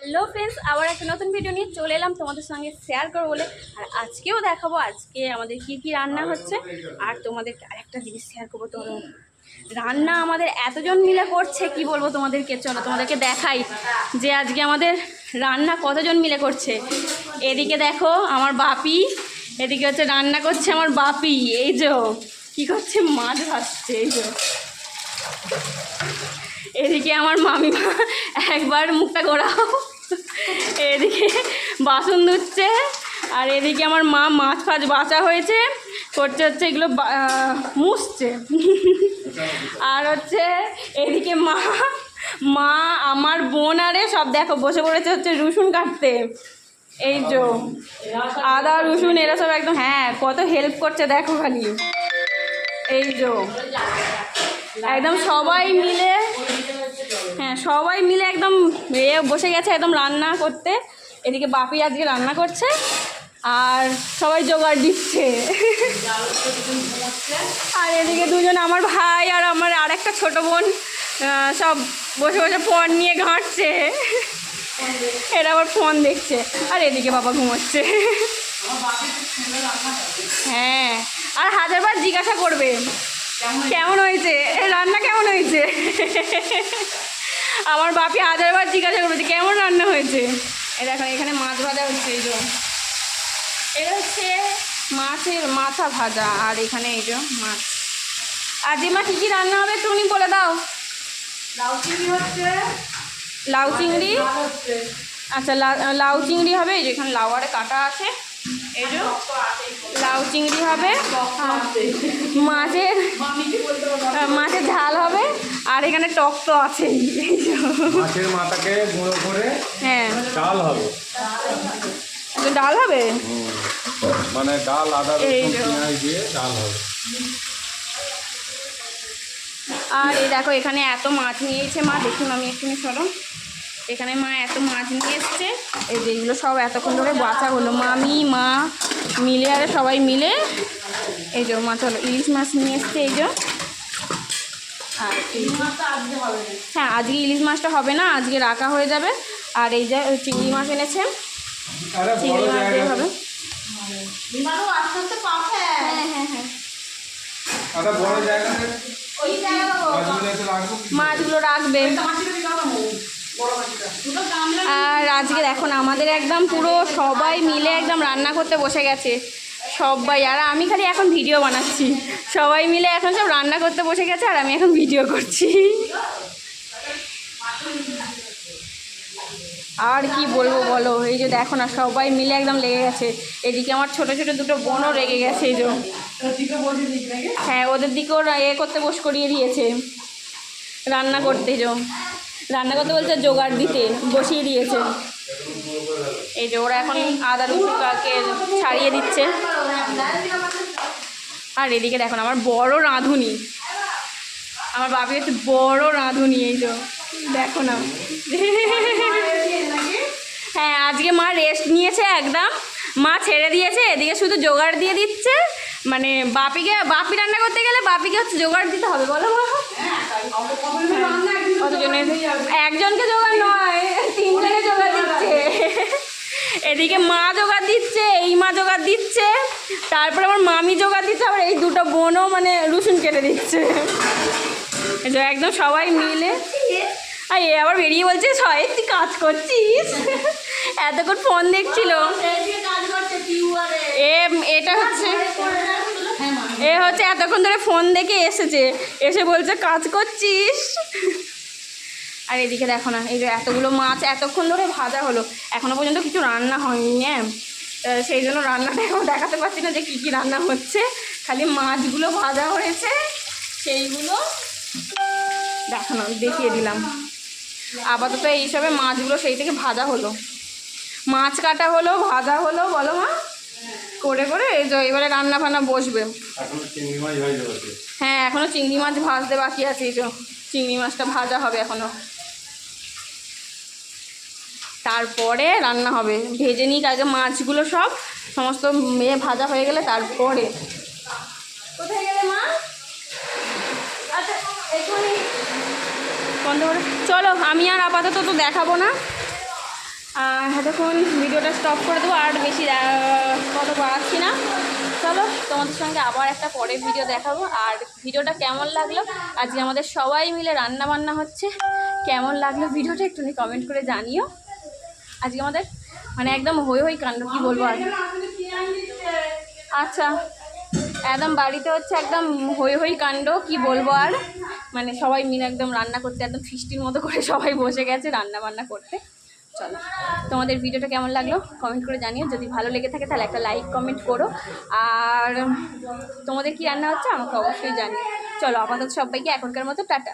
Hello friends, আবার একটা নতুন ভিডিও নিয়ে চলে এলাম তোমাদের সঙ্গে শেয়ার করবো বলে। আর আজকেও দেখাবো আজকে আমাদের কি কি রান্না হচ্ছে। আর তোমাদেরকে আরেকটা জিনিস শেয়ার করবো। তো রান্না আমাদের এতজন মিলে করছে, কি বলবো তোমাদেরকে। চলো তোমাদেরকে দেখাই যে আজকে আমাদের রান্না কতজন মিলে করছে। এদিকে দেখো আমার বাপি, এদিকে হচ্ছে রান্না করছে আমার বাপি। এই যে কি করছে, মাছ ভাজছে। এই যে এদিকে আমার মামিমা, একবার মুখটা ঘোরাও, এদিকে বাসন ধুচ্ছে। আর এদিকে আমার মা মাছ ফাছ বাছা হয়েছে, করছে হচ্ছে এগুলো মুছছে। আর হচ্ছে এদিকে মা মা আমার বোন আরে সব দেখো বসে পড়েছে হচ্ছে রসুন কাটতে। এই যে আদা রসুন এরা সব একদম, হ্যাঁ কত হেল্প করছে দেখো খালি। এই যে একদম সবাই মিলে, হ্যাঁ সবাই মিলে একদম বসে গেছে একদম রান্না করতে। এদিকে বাপি আজকে রান্না করছে আর সবাই জোগাড় দিচ্ছে। আর এদিকে দুজন আমার ভাই আর আমার আরেকটা ছোট বোন সব বসে বসে ফোন নিয়ে ঘাঁটছে। এরা আবার ফোন দেখছে। আর এদিকে বাবা ঘুমোচ্ছে। হ্যাঁ, আর হাজারবার জিজ্ঞাসা করবে কেমন হয়েছে রান্না, কেমন হয়েছে। আমার বাপি হাজারবার জিজ্ঞাসা করবে যে কেমন রান্না হয়েছে। দেখো এখানে মাছ ভাজা হচ্ছে। এই যে এটা হচ্ছে মাছের মাথা ভাজা। আর এখানে এই যে মাছ। আর যে মা কী কী রান্না হবে তুমি বলে দাও। লাউ চিংড়ি হচ্ছে, লাউ চিংড়ি, আচ্ছা লাউ চিংড়ি হবে। এই যে এখানে লাউ আরে কাটা আছে। এই যে লাউ চিংড়ি হবে, মাছের ঝাল হবে। আর এখানে টক তো আছেই। মাছের মাথাকে গুঁড়ো করে হ্যাঁ ডাল হবে। ডাল হবে, মানে ডাল আদা রসুন পেঁয়াজ দিয়ে ডাল হবে। আর এই দেখো এখানে এত মাছ নিয়েছে মা, দেখুন আমি একটু সরো। এখানে মা এত মাছ নিয়ে এসছে। এই যে এগুলো সব এতক্ষণ ধরে বাছা হলো, মামি মা মিলে আর সবাই মিলে। এই যে মাছ হলো, ইলিশ মাছ নিয়ে এসছে। এই যে আর হ্যাঁ আজকে ইলিশ মাছটা হবে না, আজকে রাখা হয়ে যাবে। আর এই যে চিংড়ি মাছ এনেছে, চিংড়ি মাছ দিয়ে হবে। হ্যাঁ হ্যাঁ হ্যাঁ, মাছগুলো রাখবে। আর আজকে দেখো না আমাদের একদম পুরো সবাই মিলে একদম রান্না করতে বসে গেছে সবাই। আর আমি খালি এখন ভিডিও বানাচ্ছি, সবাই মিলে এখন সব রান্না করতে বসে গেছে আর আমি এখন ভিডিও করছি। আর কি বলবো বলো, এই যে দেখো না সবাই মিলে একদম লেগে গেছে। এদিকে আমার ছোট ছোট দুটো বোনও লেগে গেছে। এই যে হ্যাঁ ওদের দিকেও করতে বস করিয়ে দিয়েছে রান্না করতে। যে রান্না করতে বলছে জোগাড় দিতে বসিয়ে দিয়েছে। এই যে ওরা এখন আদা রসুনকে ছাড়িয়ে দিচ্ছে। আর এদিকে দেখো না আমার বড় রাঁধুনি, আমার বাপি হচ্ছে বড় রাঁধুনি। এই যে দেখো না, হ্যাঁ আজকে মা রেস্ট নিয়েছে একদম, মা ছেড়ে দিয়েছে। এদিকে শুধু জোগাড় দিয়ে দিচ্ছে। মানে বাপি রান্না করতে গেলে বাপিকে হচ্ছে জোগাড় দিতে হবে, বলো মা। একজনকে জোগাড় নয়, তিনজনে জোগাড় দিচ্ছে। এদিকে মা জোগাড় দিচ্ছে, এই মা জোগাড় দিচ্ছে, তারপরে আমার মামি জোগাড় দিচ্ছে, আবার এই দুটো বোনও মানে রসুন কেটে দিচ্ছে। একদম সবাই মিলে। আর এ আবার বেরিয়ে বলছে ছয় তুই কাজ করছিস, এতক্ষণ ফোন দেখছিল। এটা হচ্ছে এতক্ষণ ধরে ফোন দেখে এসেছে, এসে বলছে কাজ করছিস। আর এদিকে দেখো না এই যে এতগুলো মাছ এতক্ষণ ধরে ভাজা হলো, এখনো পর্যন্ত কিছু রান্না হয়নি। হ্যাঁ সেই জন্য রান্নাটা এখন দেখাতে পারছি না যে কী কী রান্না হচ্ছে, খালি মাছগুলো ভাজা হয়েছে সেইগুলো দেখো না দেখিয়ে দিলাম। আপাতত এইসবে মাছগুলো সেই থেকে ভাজা হলো, মাছ কাটা হলো, ভাজা হলো, বলো মা, করে করে এই যে এবারে রান্না ফান্না বসবে। হ্যাঁ এখনো চিংড়ি মাছ ভাজতে বাকি আছে। এই যে চিংড়ি মাছটা ভাজা হবে এখনো, তারপরে রান্না হবে। ভেজে নিই আগে মাছগুলো, সব সমস্ত ভাজা হয়ে গেলে তারপরে। কোথায় গেলে মা? আচ্ছা এক্ষুনি বন্ধ করে চলো। আমি আর আপাতত তো দেখাবো না, এতক্ষণ ভিডিওটা স্টপ করে দেবো, আর বেশি কত বাড়াচ্ছি না। চলো তোমাদের সঙ্গে আবার একটা পরের ভিডিও দেখাবো। আর ভিডিওটা কেমন লাগলো, আজকে আমাদের সবাই মিলে রান্না বান্না হচ্ছে, কেমন লাগলো ভিডিওটা একটুখানি কমেন্ট করে জানিও। আজকে আমাদের মানে একদম হই হই কাণ্ড, কী বলবো আর। আচ্ছা, একদম বাড়িতে হচ্ছে একদম হই হই কাণ্ড, কি বলবো আর। মানে সবাই মিলে একদম রান্না করতে, একদম ফিস্টির মতো করে সবাই বসে গেছে রান্না বান্না করতে। চলো তোমাদের ভিডিওটা কেমন লাগলো কমেন্ট করে জানিও। যদি ভালো লেগে থাকে তাহলে একটা লাইক কমেন্ট করো, আর তোমাদের কি রান্না হচ্ছে আমাকে অবশ্যই জানিও। চলো আপাতত সবাইকে এখনকার মতো টাটা।